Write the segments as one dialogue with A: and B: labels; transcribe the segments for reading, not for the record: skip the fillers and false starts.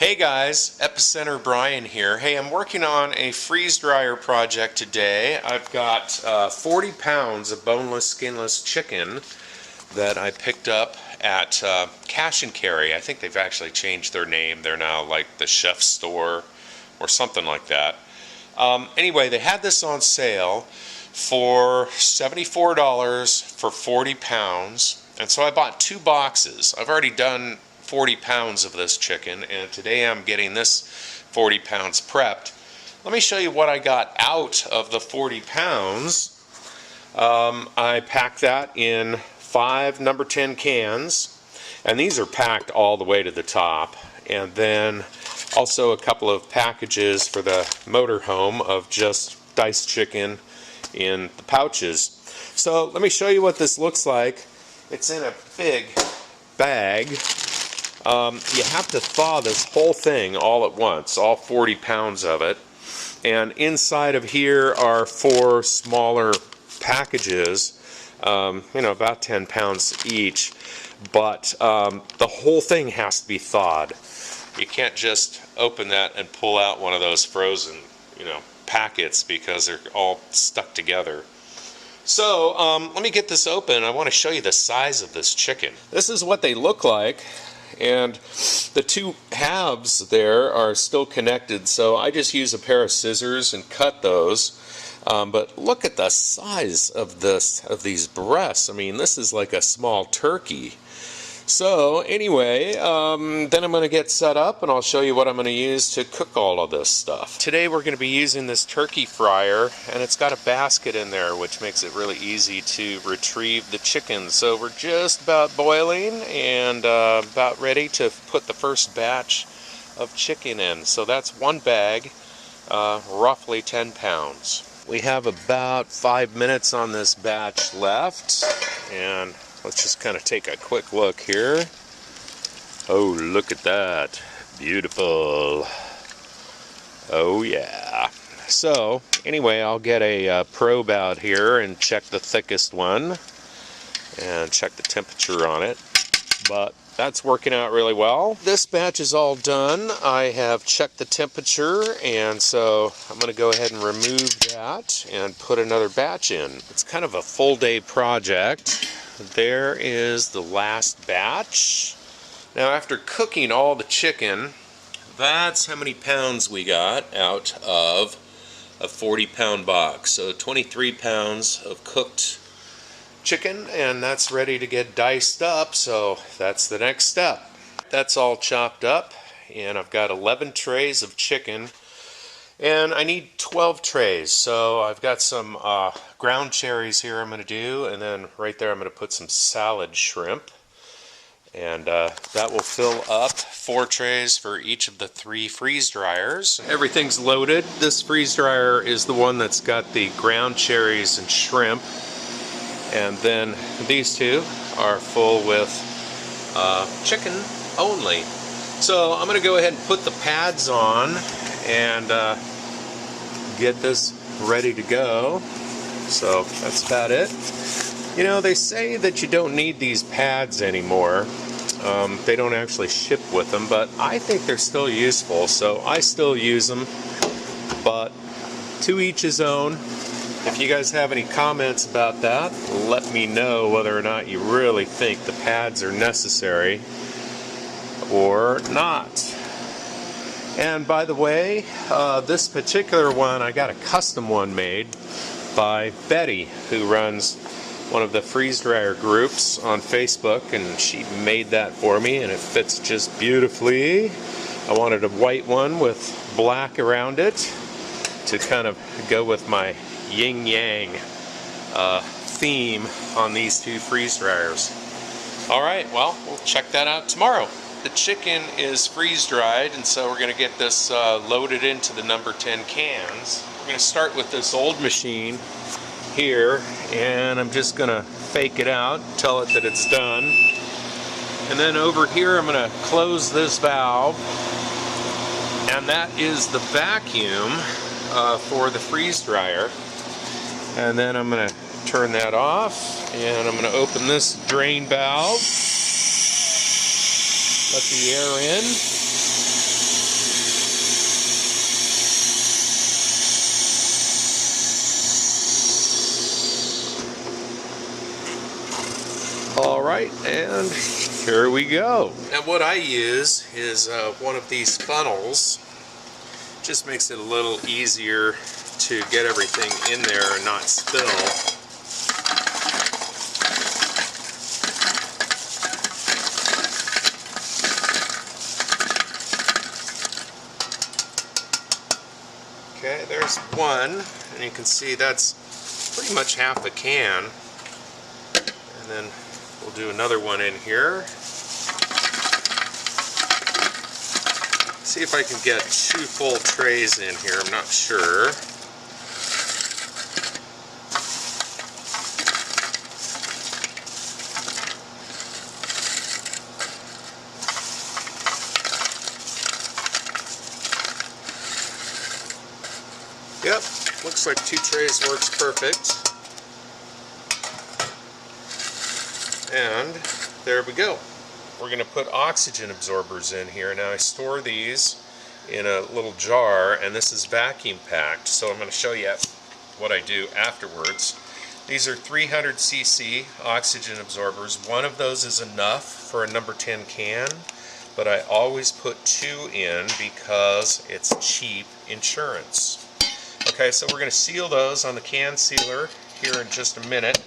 A: Hey guys, Epicenter Brian here. Hey, I'm working on a freeze dryer project today. I've got 40 pounds of boneless, skinless chicken that I picked up at Cash and Carry. I think they've actually changed their name. They're now like the Chef's Store or something like that. Anyway, they had this on sale for $74 for 40 pounds. And so I bought 2 boxes. I've already done 40 pounds of this chicken, and today I'm getting this 40 pounds prepped. Let me show you what I got out of the 40 pounds. I packed that in 5 number 10 cans, and these are packed all the way to the top. And then also a couple of packages for the motorhome of just diced chicken in the pouches. So let me show you what this looks like. It's in a big bag. You have to thaw this whole thing all at once, all 40 pounds of it. And inside of here are 4 smaller packages, about 10 pounds each. But the whole thing has to be thawed. You can't just open that and pull out one of those frozen, packets, because they're all stuck together. So let me get this open. I want to show you the size of this chicken. This is what they look like. And the 2 halves there are still connected, so I just use a pair of scissors and cut those. But look at the size of these breasts. I mean, this is like a small turkey. So anyway, then I'm going to get set up and I'll show you what I'm going to use to cook all of this stuff. Today we're going to be using this turkey fryer, and it's got a basket in there, which makes it really easy to retrieve the chicken. So we're just about boiling and about ready to put the first batch of chicken in. So that's 1 bag, roughly 10 pounds. We have about 5 minutes on this batch left, and let's just kind of take a quick look here. Oh, look at that. Beautiful. Oh, yeah. So, anyway, I'll get a probe out here and check the thickest one and check the temperature on it. But that's working out really well. This batch is all done. I have checked the temperature, and so I'm going to go ahead and remove that and put another batch in. It's kind of a full day project. There is the last batch. Now, after cooking all the chicken, that's how many pounds we got out of a 40-pound box. So 23 pounds of cooked chicken, and that's ready to get diced up, so that's the next step. That's all chopped up, and I've got 11 trays of chicken, and I need 12 trays. So I've got some ground cherries here I'm going to do, and then right there I'm going to put some salad shrimp, and that will fill up 4 trays for each of the 3 freeze dryers. Everything's loaded. This freeze dryer is the one that's got the ground cherries and shrimp. And then these 2 are full with chicken only. So I'm going to go ahead and put the pads on and get this ready to go. So that's about it. They say that you don't need these pads anymore. They don't actually ship with them, but I think they're still useful, so I still use them. But to each his own. If you guys have any comments about that, let me know whether or not you really think the pads are necessary or not. And by the way, this particular one, I got a custom one made by Betty, who runs one of the freeze dryer groups on Facebook, and she made that for me, and it fits just beautifully. I wanted a white one with black around it to kind of go with my yin-yang theme on these 2 freeze dryers. Alright, well, we'll check that out tomorrow. The chicken is freeze dried, and so we're going to get this loaded into the number 10 cans. We're going to start with this old machine here, and I'm just going to fake it out, tell it that it's done. And then over here I'm going to close this valve, and that is the vacuum for the freeze dryer. And then I'm going to turn that off, and I'm going to open this drain valve, let the air in, right, and here we go. Now what I use is one of these funnels. Just makes it a little easier to get everything in there and not spill. Okay, there's one, and you can see that's pretty much half a can. And then we'll do another one in here. See if I can get 2 full trays in here, I'm not sure. Yep, looks like 2 trays works perfect. And there we go. We're going to put oxygen absorbers in here. Now I store these in a little jar, and this is vacuum packed, so I'm going to show you what I do afterwards. These are 300cc oxygen absorbers. One of those is enough for a number 10 can, but I always put 2 in because it's cheap insurance. Okay, so we're going to seal those on the can sealer here in just a minute.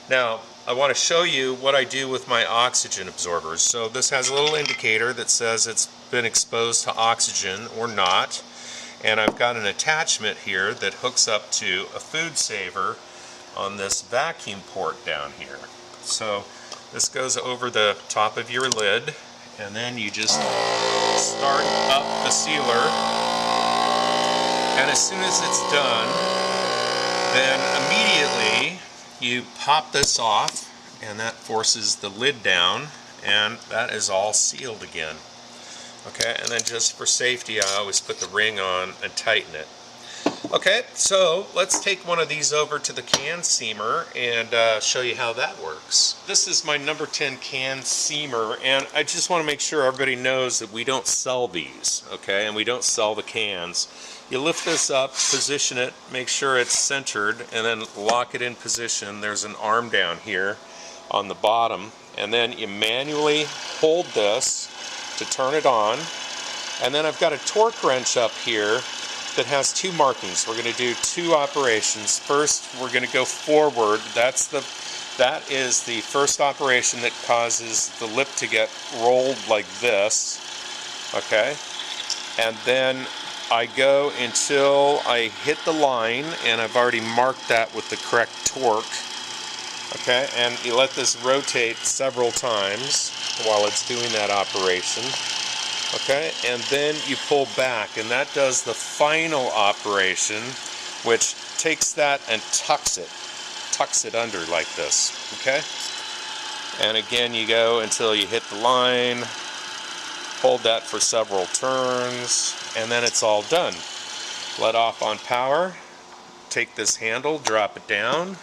A: Now, I want to show you what I do with my oxygen absorbers. So this has a little indicator that says it's been exposed to oxygen or not. And I've got an attachment here that hooks up to a food saver on this vacuum port down here. So this goes over the top of your lid, and then you just start up the sealer. And as soon as it's done, then immediately you pop this off, and that forces the lid down, and that is all sealed again. Okay, and then just for safety, I always put the ring on and tighten it. Okay, so let's take one of these over to the can seamer and show you how that works. This is my number 10 can seamer, and I just want to make sure everybody knows that we don't sell these, okay, and we don't sell the cans. You lift this up, position it, make sure it's centered, and then lock it in position. There's an arm down here on the bottom, and then you manually hold this to turn it on. And then I've got a torque wrench up here that has 2 markings. We're going to do 2 operations. First, we're going to go forward. That is the first operation that causes the lip to get rolled like this. Okay, and then I go until I hit the line, and I've already marked that with the correct torque. Okay, and you let this rotate several times while it's doing that operation. Okay, and then you pull back, and that does the final operation, which takes that and tucks it under like this. Okay, and again you go until you hit the line, hold that for several turns, and then it's all done. Let off on power, take this handle, drop it down,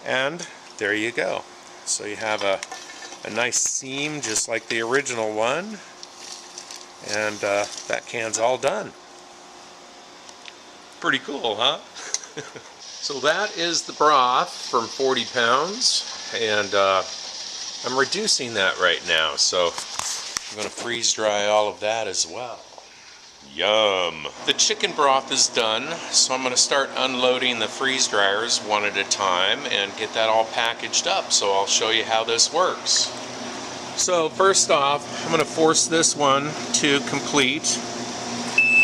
A: and there you go. So you have a nice seam just like the original one, and that can's all done. Pretty cool, huh? So that is the broth from 40 pounds, and I'm reducing that right now, so I'm going to freeze dry all of that as well. Yum! The chicken broth is done, so I'm going to start unloading the freeze dryers one at a time and get that all packaged up, so I'll show you how this works. So first off, I'm going to force this one to complete,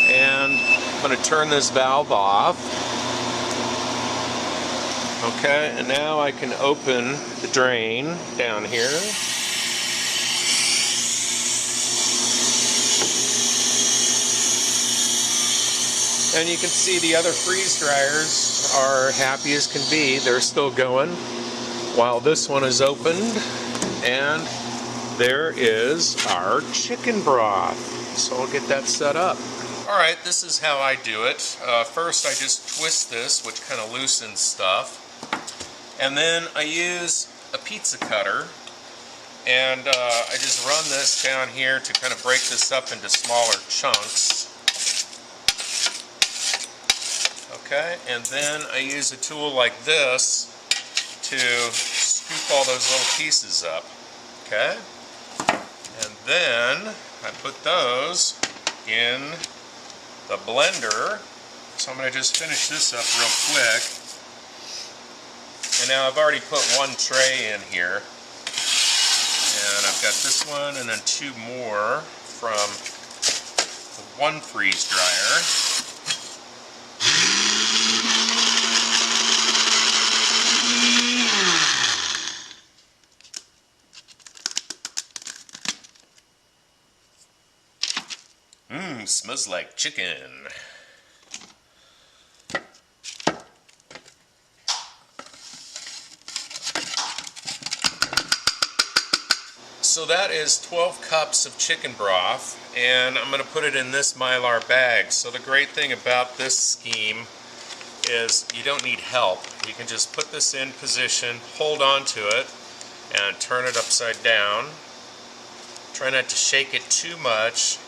A: and I'm going to turn this valve off. Okay, and now I can open the drain down here. And you can see the other freeze dryers are happy as can be. They're still going while this one is opened. And there is our chicken broth. So I'll get that set up. Alright, this is how I do it. First I just twist this, which kind of loosens stuff. And then I use a pizza cutter. And I just run this down here to kind of break this up into smaller chunks. Okay, and then I use a tool like this to scoop all those little pieces up. Okay, and then I put those in the blender. So I'm going to just finish this up real quick. And now I've already put one tray in here. And I've got this one and then two more from the one freeze dryer. Smells like chicken. So that is 12 cups of chicken broth, and I'm going to put it in this mylar bag. So the great thing about this scheme is you don't need help. You can just put this in position, hold on to it, and turn it upside down. Try not to shake it too much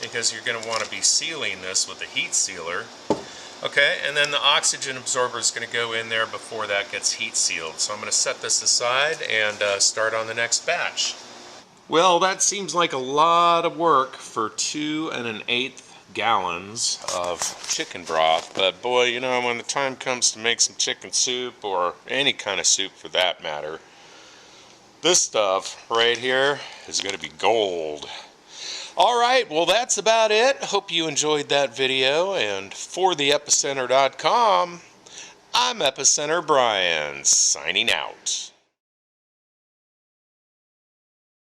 A: because you're going to want to be sealing this with a heat sealer. Okay, and then the oxygen absorber is going to go in there before that gets heat sealed. So I'm going to set this aside and start on the next batch. Well, that seems like a lot of work for 2 1/8 gallons of chicken broth, but boy, you know, when the time comes to make some chicken soup, or any kind of soup for that matter, this stuff right here is going to be gold. Alright, well that's about it. Hope you enjoyed that video, and for the epicenter.com, I'm Epicenter Brian, signing out.